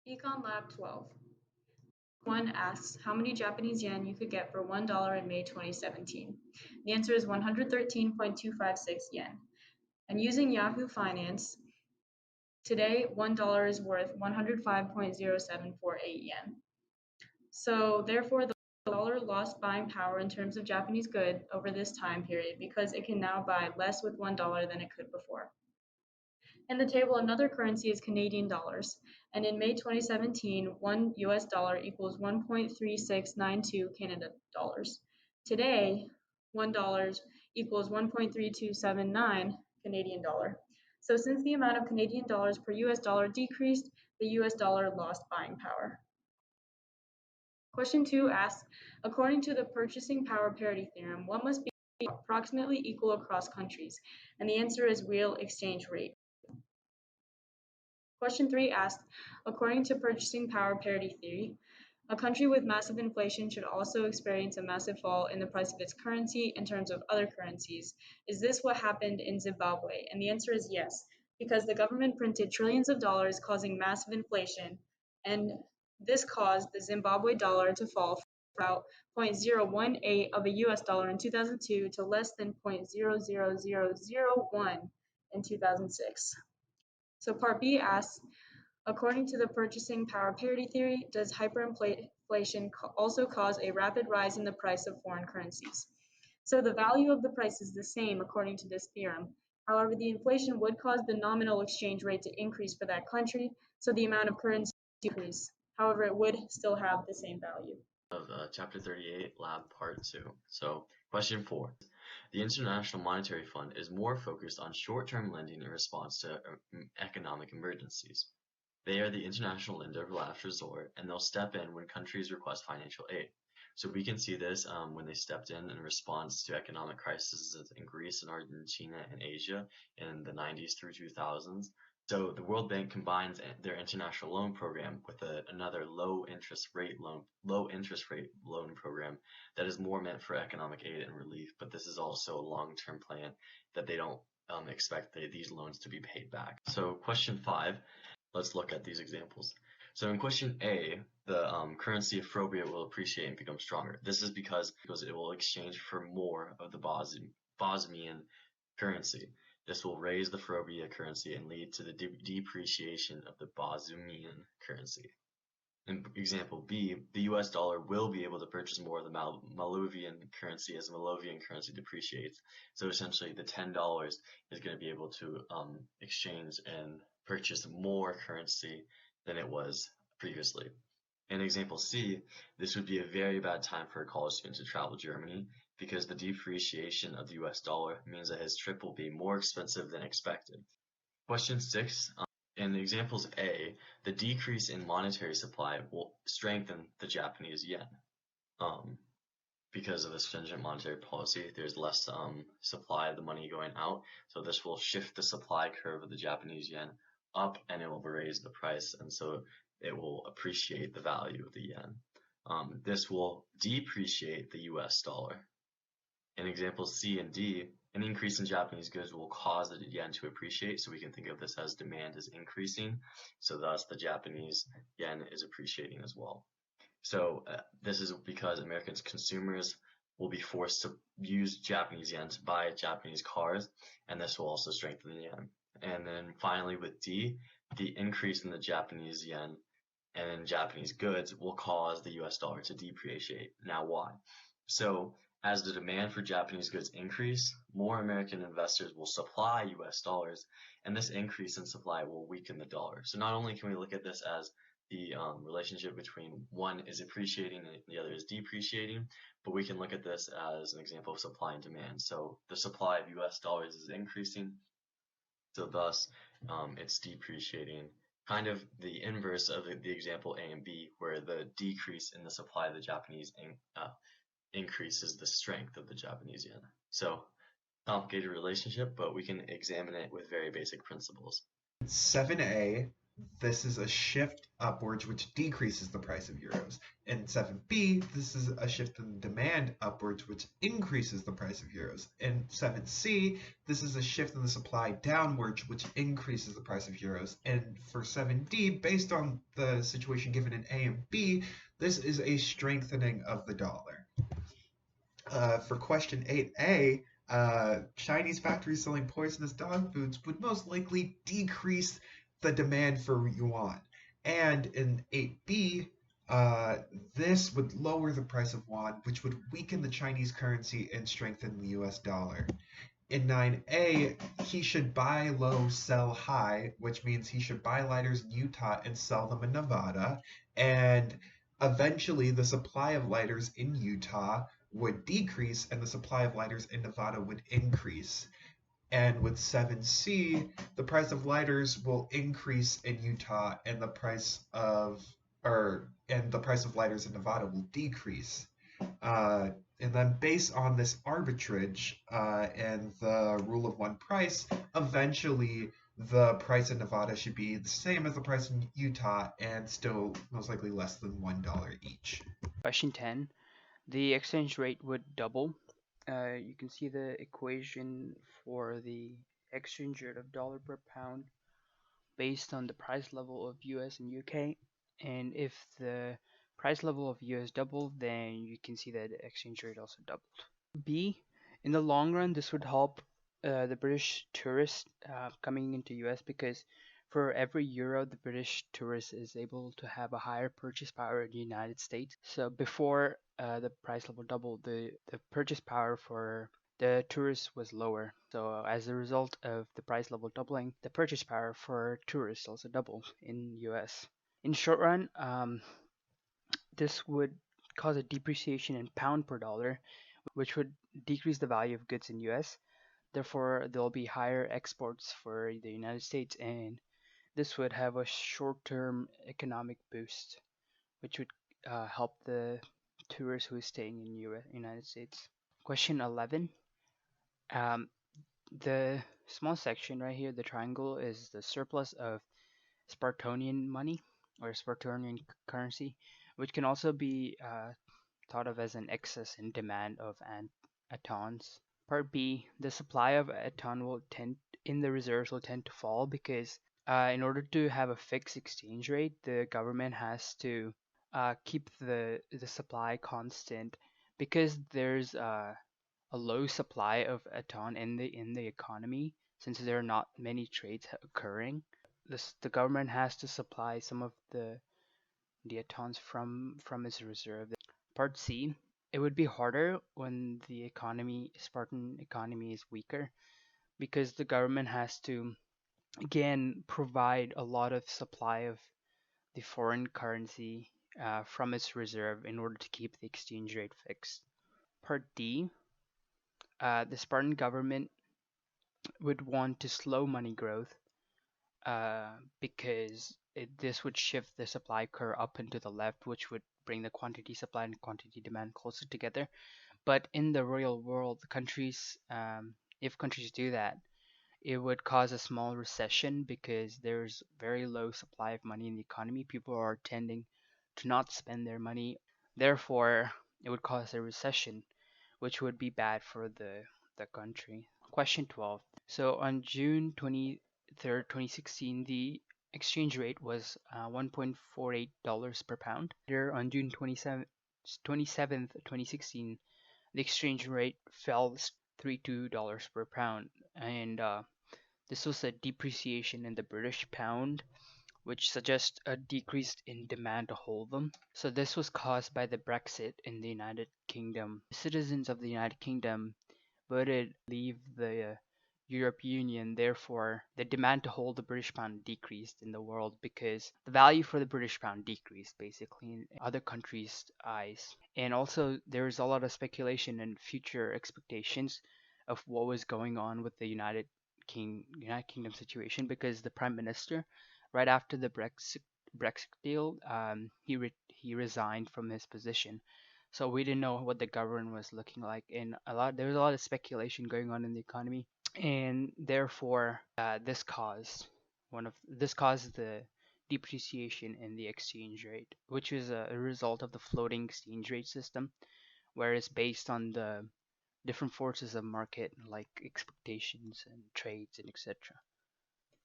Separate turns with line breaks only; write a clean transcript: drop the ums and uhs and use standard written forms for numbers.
Econ Lab 12. 1 asks how many Japanese yen you could get for $1 in May 2017. The answer is 113.256 yen. And using Yahoo Finance, today $1 is worth 105.0748 yen. So therefore, the dollar lost buying power in terms of Japanese good over this time period because it can now buy less with $1 than it could before. In the table, another currency is Canadian dollars, and in May 2017, 1 US dollar equals 1.3692 Canada dollars. Today, $1 equals 1.3279 Canadian dollar. So since the amount of Canadian dollars per US dollar decreased, the US dollar lost buying power. Question 2 asks, according to the purchasing power parity theorem, what must be approximately equal across countries? And the answer is real exchange rate. Question 3 asks, according to purchasing power parity theory, a country with massive inflation should also experience a massive fall in the price of its currency in terms of other currencies. Is this what happened in Zimbabwe? And the answer is yes, because the government printed trillions of dollars causing massive inflation, and this caused the Zimbabwe dollar to fall from about 0.018 of a US dollar in 2002 to less than 0.00001 in 2006. So part B asks, according to the purchasing power parity theory, does hyperinflation also cause a rapid rise in the price of foreign currencies? So the value of the price is the same according to this theorem. However, the inflation would cause the nominal exchange rate to increase for that country, so the amount of currency decrease. However, it would still have the same value.
Of Chapter 38, Lab Part 2. So, question 4. The International Monetary Fund is more focused on short-term lending in response to economic emergencies. They are the international lender of last resort, and they'll step in when countries request financial aid. So we can see this when they stepped in response to economic crises in Greece and Argentina and Asia in the 90s through 2000s. So the World Bank combines their international loan program with another low interest rate loan program that is more meant for economic aid and relief. But this is also a long-term plan that they don't expect these loans to be paid back. So question 5, let's look at these examples. So in question A, the currency of Frobia will appreciate and become stronger. This is because it will exchange for more of the Bosnian currency. This will raise the Frobia currency and lead to the depreciation of the Bosnian currency. In example B, the US dollar will be able to purchase more of the Malawian currency as the Malawian currency depreciates. So essentially the $10 is going to be able to exchange and purchase more currency than it was previously. In example C, this would be a very bad time for a college student to travel to Germany because the depreciation of the US dollar means that his trip will be more expensive than expected. Question 6, in examples A, the decrease in monetary supply will strengthen the Japanese yen. Because of the stringent monetary policy, there's less supply of the money going out, so this will shift the supply curve of the Japanese yen up and it will raise the price, and so it will appreciate the value of the yen. This will depreciate the US dollar. In examples C and D, an increase in Japanese goods will cause the yen to appreciate, so we can think of this as demand is increasing, so thus the Japanese yen is appreciating as well. So this is because American consumers will be forced to use Japanese yen to buy Japanese cars, and this will also strengthen the yen. And then finally with D, the increase in the Japanese yen and in Japanese goods will cause the US dollar to depreciate. Now why? So as the demand for Japanese goods increase, more American investors will supply US dollars, and this increase in supply will weaken the dollar. So not only can we look at this as the relationship between one is appreciating and the other is depreciating, but we can look at this as an example of supply and demand. So the supply of US dollars is increasing, so thus it's depreciating. Kind of the inverse of the example A and B, where the decrease in the supply of the Japanese increases the strength of the Japanese yen. So complicated relationship, but we can examine it with very basic principles.
7A, this is a shift upwards, which decreases the price of euros. In 7b, this is a shift in demand upwards, which increases the price of euros. In 7c, this is a shift in the supply downwards, which increases the price of euros. And for 7d, based on the situation given in A and B, this is a strengthening of the dollar. For question 8a, Chinese factories selling poisonous dog foods would most likely decrease the demand for yuan. And in 8b, this would lower the price of yuan, which would weaken the Chinese currency and strengthen the US dollar. In 9a, he should buy low, sell high, which means he should buy lighters in Utah and sell them in Nevada. And eventually, the supply of lighters in Utah would decrease and the supply of lighters in Nevada would increase. And with 7C, the price of lighters will increase in Utah and the price of lighters in Nevada will decrease. And then based on this arbitrage and the rule of one price, eventually the price in Nevada should be the same as the price in Utah and still most likely less than $1 each.
Question 10. The exchange rate would double. You can see the equation for the exchange rate of dollar per pound based on the price level of US and UK. And if the price level of US doubled, then you can see that the exchange rate also doubled. B, in the long run, this would help the British tourist coming into US because for every euro, the British tourist is able to have a higher purchase power in the United States. So before the price level doubled, the purchase power for the tourists was lower. So as a result of the price level doubling, the purchase power for tourists also doubled in US. In short run, this would cause a depreciation in pound per dollar, which would decrease the value of goods in US. Therefore, there'll be higher exports for the United States, and this would have a short-term economic boost, which would help the tourist who is staying in United States. Question 11. The small section right here, the triangle, is the surplus of Spartanian money or Spartanian currency, which can also be thought of as an excess in demand of attons. Part B, the supply of atton will tend in the reserves will tend to fall because in order to have a fixed exchange rate, the government has to keep the supply constant because there's a low supply of atton in the economy since there are not many trades occurring. The government has to supply some of the attons from its reserve. Part C, it would be harder when the Spartan economy is weaker because the government has to again provide a lot of supply of the foreign currency from its reserve in order to keep the exchange rate fixed. Part D, the Spartan government would want to slow money growth because this would shift the supply curve up and to the left, which would bring the quantity supply and quantity demand closer together. But in the real world, if countries do that, it would cause a small recession because there's very low supply of money in the economy. People are tending to not spend their money. Therefore, it would cause a recession, which would be bad for the country. Question 12. So on June 23rd, 2016, the exchange rate was $1.48 per pound. Here on June 27th, 2016, the exchange rate fell $32 per pound, and this was a depreciation in the British pound, which suggests a decrease in demand to hold them. So this was caused by the Brexit in the United Kingdom. Citizens of the United Kingdom voted leave the European Union. Therefore, the demand to hold the British pound decreased in the world because the value for the British pound decreased basically in other countries' eyes. And also, there was a lot of speculation and future expectations of what was going on with the United Kingdom situation because the Prime Minister, right after the Brexit deal, he resigned from his position. So we didn't know what the government was looking like, and there was a lot of speculation going on in the economy, and therefore this caused the depreciation in the exchange rate, which is a result of the floating exchange rate system, where it's based on the different forces of market like expectations and trades and etc.